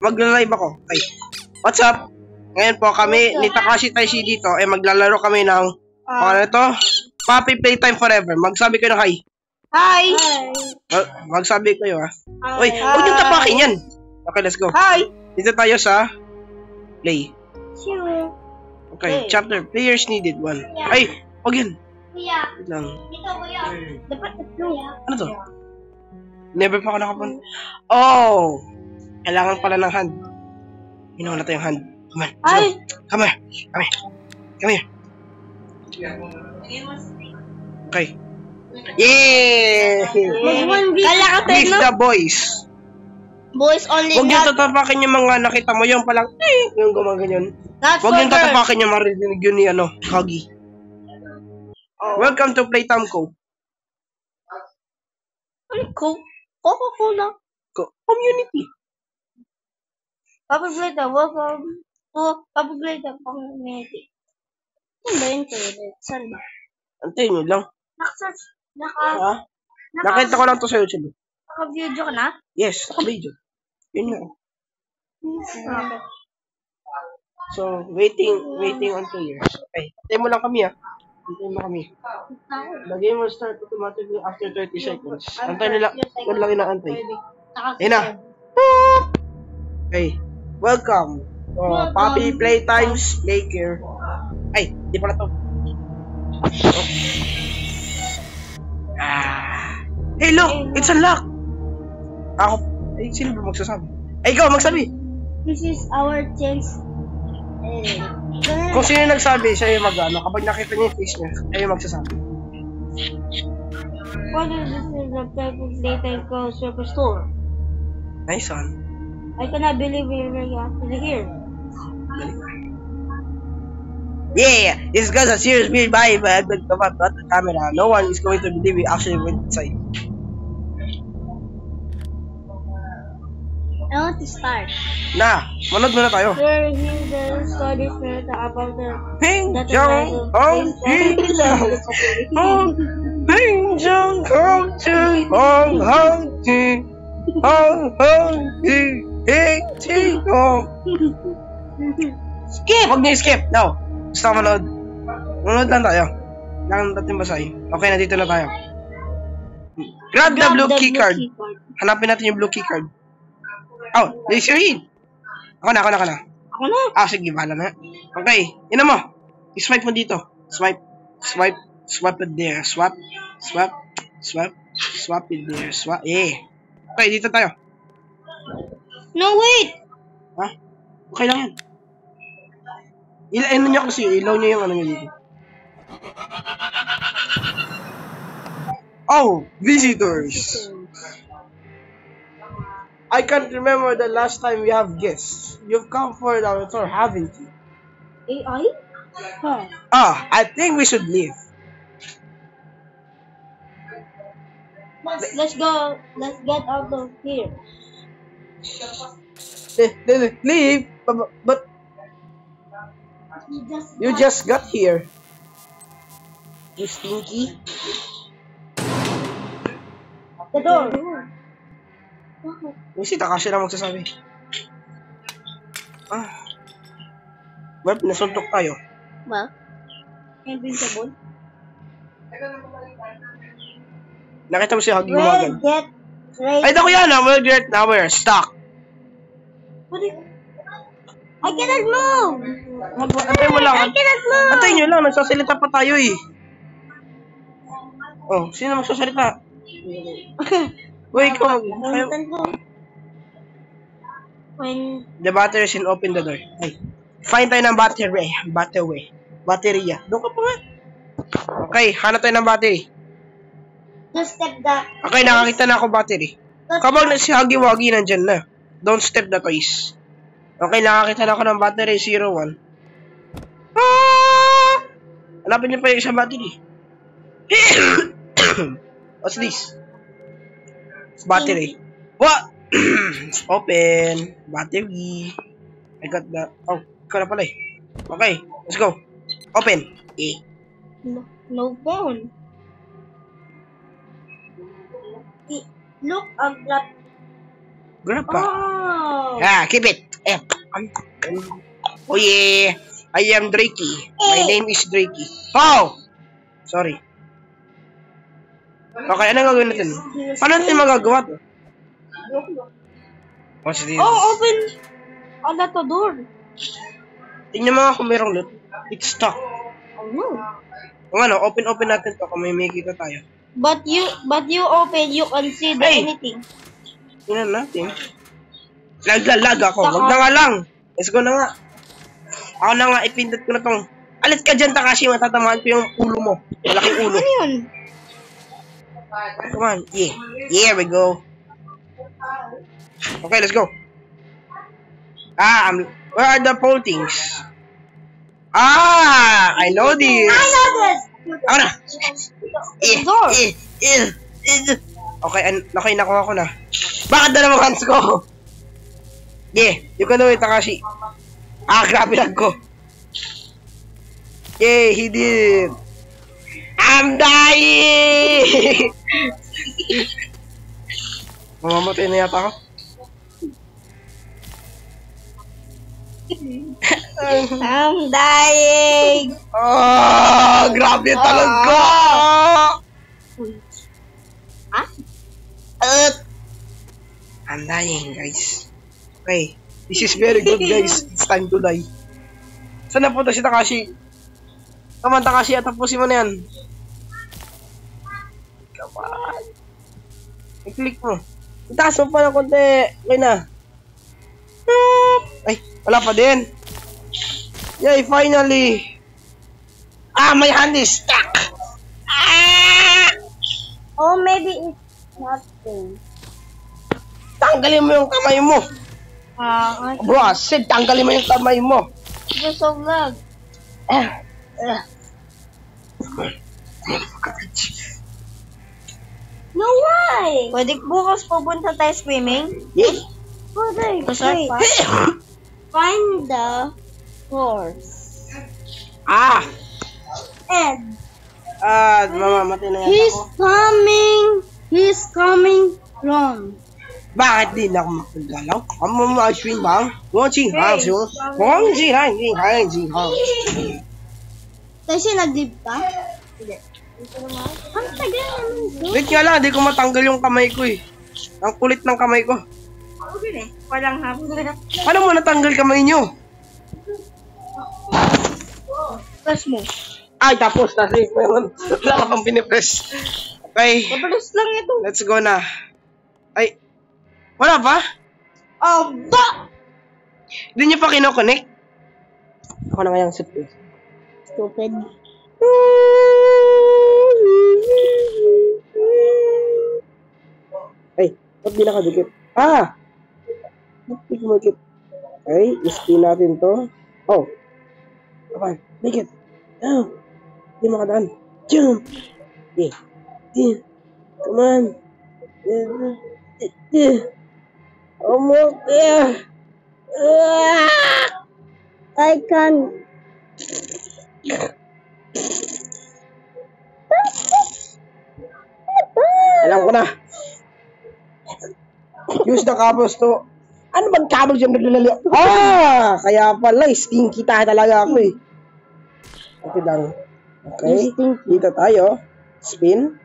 magla-live ako. Ay, what's up? Ngayon po kami, ni Takashi Taishi dito, maglalaro kami ng, ano ito? Puppy Playtime Forever. Magsabi kayo ng hi. Hi! Magsabi kayo Uy, huwag niyong tapakin yan. Okay, let's go. Hi! Dito tayo sa play. Sure. Okay, chapter. Players needed 1. Ay, huwag yan. Kuya. Wait lang. Ito, kuya. Dapat tatlo. Ano to? Never pa ako nakapunta. Oh! Kailangan pala ng hand. Ginawa na tayong hand. Come on, let's go. Come here. Come here. Come here. Okay. Yeah! Leave the boys. Boys only. Huwag niyo tatapakin yung mga nakita mo yung palang yung gumaganyan. Huwag niyo tatapakin yung marinig yun ni Kagi. Welcome to Playtime Co. Coca-Cola. Community. Puppy Playtime, welcome to Puppy Playtime Community. Saan ba yung toilet? Saan ba? Antayin nyo lang. Nakita ko lang to sa YouTube. Naka-video ka na? Yes, naka-video. Yun nga. Okay. So, waiting on players. Okay, antayin mo lang kami Antayin mo kami. The game will start automatically after 30 seconds. Antayin nila. Huwag lang inaantay. Ayun na. Okay. Welcome. Puppy Playtimes Playcare. Ay, di pala to. Hey, look! It's unlocked! Ako. Ay, sino ba magsasabi? Ay, ikaw, magsabi! This is our chance. Kung sino nagsabi, siya yung mag-ano. Kapag nakita niya yung face niya, siya yung magsasabi. What is this in the Puppy Playtime Co. Superstore? Nice one. I cannot believe we're actually here. Yeah, this guy's a serious beer buy, but about the camera. No one is going to believe we actually went inside. I want to start. Na, manood muna tayo. We're here the story about the Ping Jong Hong Ping Jong Hong Hong Hong Hong Hong Ping Hong. Skip! Huwag niyo skip. No. Gusto ko manood. Manood lang tayo. Kailangan natin basahin. Okay, nandito na tayo. Grab the blue keycard. Hanapin natin yung blue keycard. Oh, raise your hand. Ako na. Ako na. Sige, bahala na. Okay, yun mo. I-swipe mo dito. Swipe it there. Swap it there. Okay, dito tayo. No, wait! Ha? Okay lang yan. Ano niya kasi, ilaw niya yung ano niya dito. Oh, visitors! I can't remember the last time we have guests. You've come for our tour, haven't you? AI? Huh. I think we should leave. Let's go. Let's get out of here. Leave? But you just got here. You stinky. The door. Si Takashi lang magsasabi. Well, nasuntok tayo. Ba? Invincible? Nakita mo si Huggy gumagan. Ay, naku yan! Now we're stuck. I cannot move! Antay mo lang. I cannot move! Antay nyo lang, nagsasalita pa tayo Oh, sino magsasalita? Uy, ikaw. The battery is in, open the door. Ay. Find tayo ng battery. Baterya. Doon ka pa nga. Okay, hanap tayo ng battery. Just step that. Okay, nakakita na ako battery. Kapag si Huggy Wuggy nandyan na. Don't step the toys. Okay, nakakita na ako ng battery 01. Hanapin niyo pa yung isang battery. What's this? It's battery. What? Open. Battery. I got the... Oh, ikaw na pala Okay, let's go. Open. No phone. Look, I've got Grab pa. Oh. Keep it. Oh yeah. I am Drakey. My name is Drakey. Oh! Sorry. Okay, anong gagawin natin? Paano natin magagawa to? What's this? Oh, open. Oh, that door. Tingnan mo nga kung merong loot. It's stuck. Oh no. Kung ano, open natin to kung may makita tayo. But you open, you can see anything. Tingnan natin. Lag ako. Wag na nga lang. Let's go na nga. Ako na nga, ipindot ko na tong. Alit ka dyan, Takashi. Matatamaan ko yung ulo mo. Malaking ulo. Ano yun? Come on. Yeah. Here we go. Okay, let's go. Where are the pole things? I know this. I know this. Ako na. Door. Okay, nakuha ko na. Bakit dalawang hands ko? Yeah, you can do it, Takashi. Grabe lang ko. Yeah, he did. I'm dying! Mamamatay na yata ako. I'm dying. Grabe talaga! I'm dying, guys. Okay. This is very good, guys. It's time to die. Saan na punta si Takashi? Come on, Takashi. Tapusin mo na yan. Come on. I-click mo. Itaas mo pa ng konti. Okay na. Ay, wala pa din. Yay, finally. My hand is stuck. Oh, maybe it's nothing. Tanggalin mo yung kamay mo. Bro, Sid, tanggalin mo yung kamay mo. Just so lag. No way! Pwede bukas pupunta tayo swimming? Yeah. Pwede. Wait. Find the horse. And Mamamatay na yata ako. He's coming from. Bakit di na ako makagalaw? Ang mga swing bang? Kasi nag-dip ka? Hindi. Ang tagal naman. Wait nga lang, di ko matanggal yung kamay ko eh. Ang kulit ng kamay ko. Ako din eh. Walang hapon. Paano mo natanggal kamay nyo? Press mo. Ay, tapos na. Wala ka pang pinipress. Okay, Press lang ito. let's go na. Ay, wala pa? Ba! Hindi nyo pa kinoconnect? Ako na kayang sit eh. Stupid. Ay, ba't di nakadikit? Ba't di kumakit? Okay, i-spin natin to. Oh. Okay, dikit. Di makadaan. Jump! Yeah. Come on. Almost there. I can't. Alam ko na. Use the cables to. Ano bang cables yung naglalali? Kaya pala, stinky tayo talaga ako eh. Okay lang. Okay, dito tayo. Spin.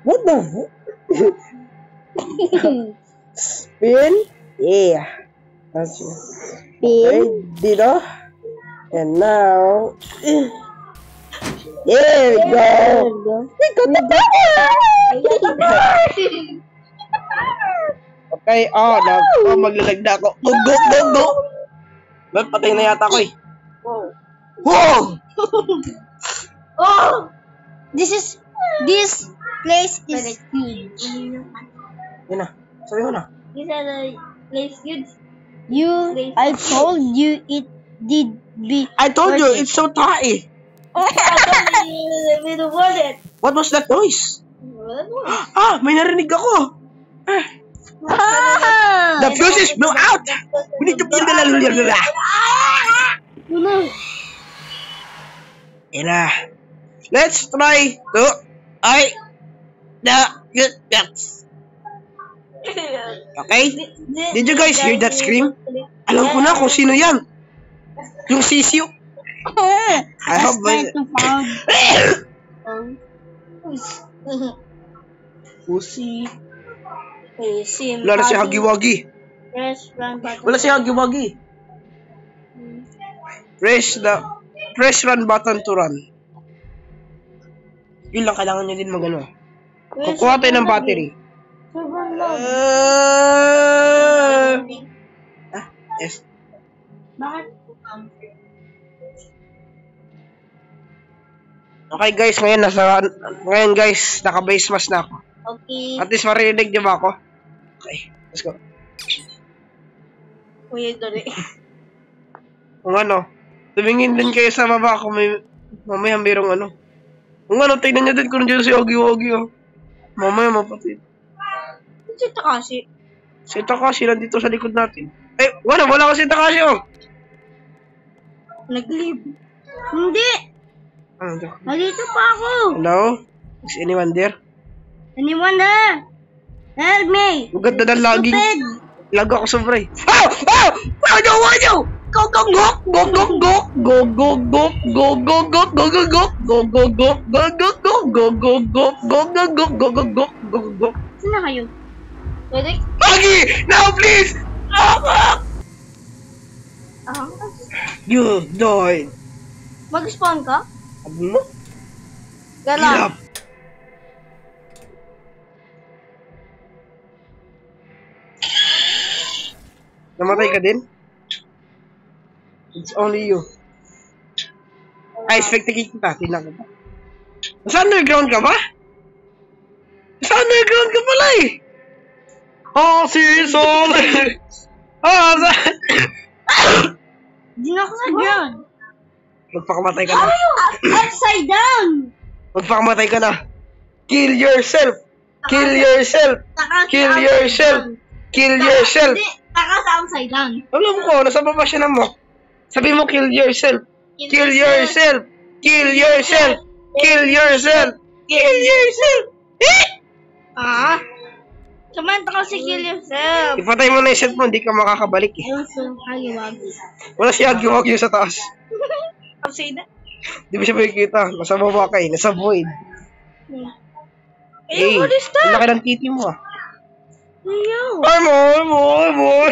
What the? Spin. Yeah. Okay, dito. And now, there we go. We got the power! Okay, maglalag na ako. Go! Ba't patay na yata ako eh. Whoa! This place is huge. Yun na. Sabi mo na. These are the place huge. I told you it did be. I told you, it's so tight. We don't want it. What was that noise? May narinig ako. The fuses blew out. We need to build a Let's try to Okay? Did you guys hear that scream? Alam ko na kung sino yan. Yung sisyo. I hope Pussy. Wala na si Huggy-Wuggy. Wala si Huggy-Wuggy. Press run button to run. Yun lang, kailangan nyo din magano. Kukuha tayo ng battery. Yes. Bakit? Okay guys, ngayon guys, naka-base mask na ako. Okay. At least marinig niyo ba ako? Okay, let's go. Kuya Dore. Kung ano, tumingin din kayo sa baba kung mamaya mayroong ano. Kung ano, tingnan nyo din kung nandiyan si Huggy-Wuggy, oh. Mamaya mapatid. Si Takashi. Si Takashi nandito sa likod natin. Eh, wala kasi si Takashi, oh. Nag-leave. Hindi. Ano dyan? Nandito pa ako. Hello? Is anyone there? Anyone there? Help me. Ang ganda ng laging. Stupid. Lag ako sobra eh. Oh! Ano? Go! Go! Saan na kayo? Pwede? Huggy! Now please! You died. Mag-spawn ka? Sabi mo? Gala. Namatay ka din? It's only you. Ay, spectacle kita. Tingnan ko ba? Nasa underground ka ba? Nasa underground ka pala eh! Oh, si Sol! Di na ako sa ground. Magpakamatay ka na. Upside down. Magpakamatay ka na. Kill yourself! Kill yourself! Kill yourself! Kill yourself! Hindi, taka sa upside down. Alam ko, nasa baba siya na mo. Sabi mo, kill yourself! Kill yourself! Kill yourself! Kill yourself! Kill yourself! Ah? Samantha kasi kill yourself. Ipatay mo na yung cellphone, hindi ka makakabalik eh. Ayun sa Huggy-Wuggy. Wala si Huggy-Wuggy sa taas. Upside down? Di ba siya makikita? Nasa baba ka eh, nasa void. Eh, what is ang that? laki ng titi mo ah. Ayaw. Ay mo.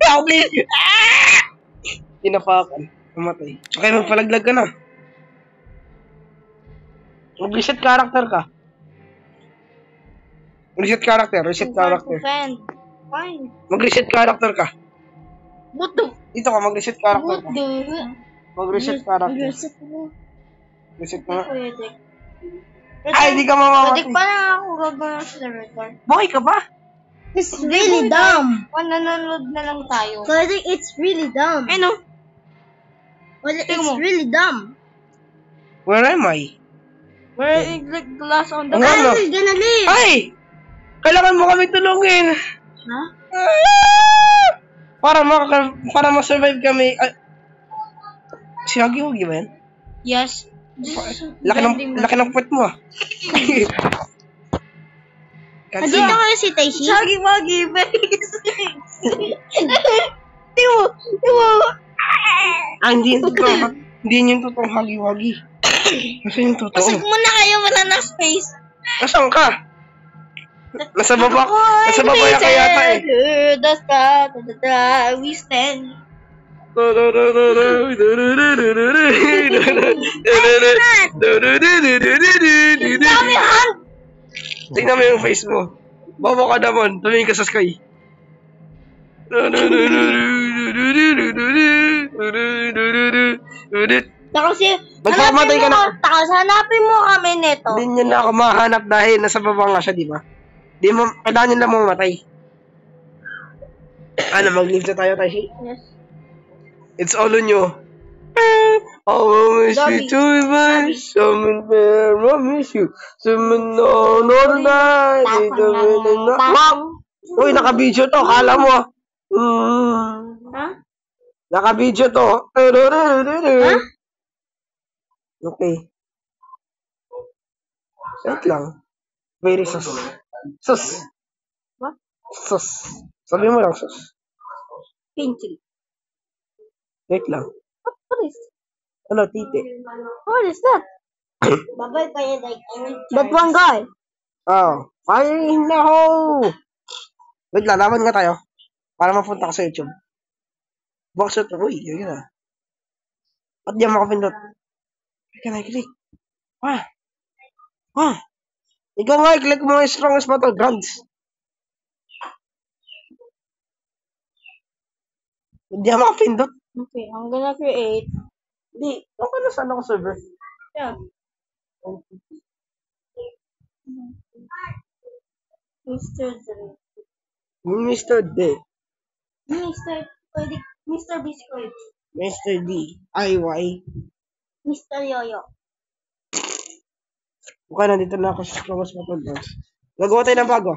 Help please! Tinapakan. Namatay. Okay, magpalaglag ka na. Mag-reset character ka. Reset character. Fine. Mag-reset character ka. What the? Dito ka, mag-reset character What ka. the? Mag-reset character. Reset mo. Reset mo. Pwede. Ay, di ka Pwede mamamatay. pa lang ako gagawin sa record. Buhay ka ba? It's really dumb. Nanonood na lang tayo. So I think it's really dumb. I know. Well, it's really dumb. Where am I? We're like the last on the... Ang ano? I'm gonna leave. Ay! Kailangan mo kami tulungin. Huh? Para ma-survive kami. Si Huggy-Wuggy ba yan? Yes. Laki ng puwet mo ah. Nandito kayo si Taishi? Huggy-Wuggy, Tiwo! Hindi yung totoo. Hindi yung totoong Huggy-Wuggy. Kasi yung totoo. Pasag mo na kayo, wala na space. Nasaan ka? Nasa baba ya kaya yata eh. We stand. Tingnan mo yung face mo. Bobo ka naman. Tumingin ka sa sky. Kasi, Magpapamatay ka na. hanapin mo kami neto. Hindi niya na ako mahanap dahil nasa baba nga siya, di ba? Di mo, kailangan niya lang mamatay. Ano, mag-leave na tayo, Taishi? Yes. It's all on you. I will miss you too much. Someone there will miss you. Someone no night. Wow! Uy, naka-video to. Kala mo. Ha? Naka-video to. Ha? Okay. Wait lang. Very sus. Sus. What? Sus. Sabi mo lang, sus. Pencil. Wait lang. What is? Ano, titi? What is that? Babay pa yun, like, that one guy. Oh. Firing in the hole! Wait lang, laban nga tayo. Para mapunta ka sa YouTube. Boxer to. Uy, yun na. Ba't di ako makapindot? Click. Ikaw nga, i-click mo yung strongest battlegrounds. Hindi ako makapindot. Okay, I'm gonna create. Di, okay na saan ako server? Yeah. Mr. D. Mr. D. Mr. Biscuit. Mr. D. IY. Mr. Yoyo. Okay, nandito na ako sa strongest battlegrounds. Gagawa tayo ng bago.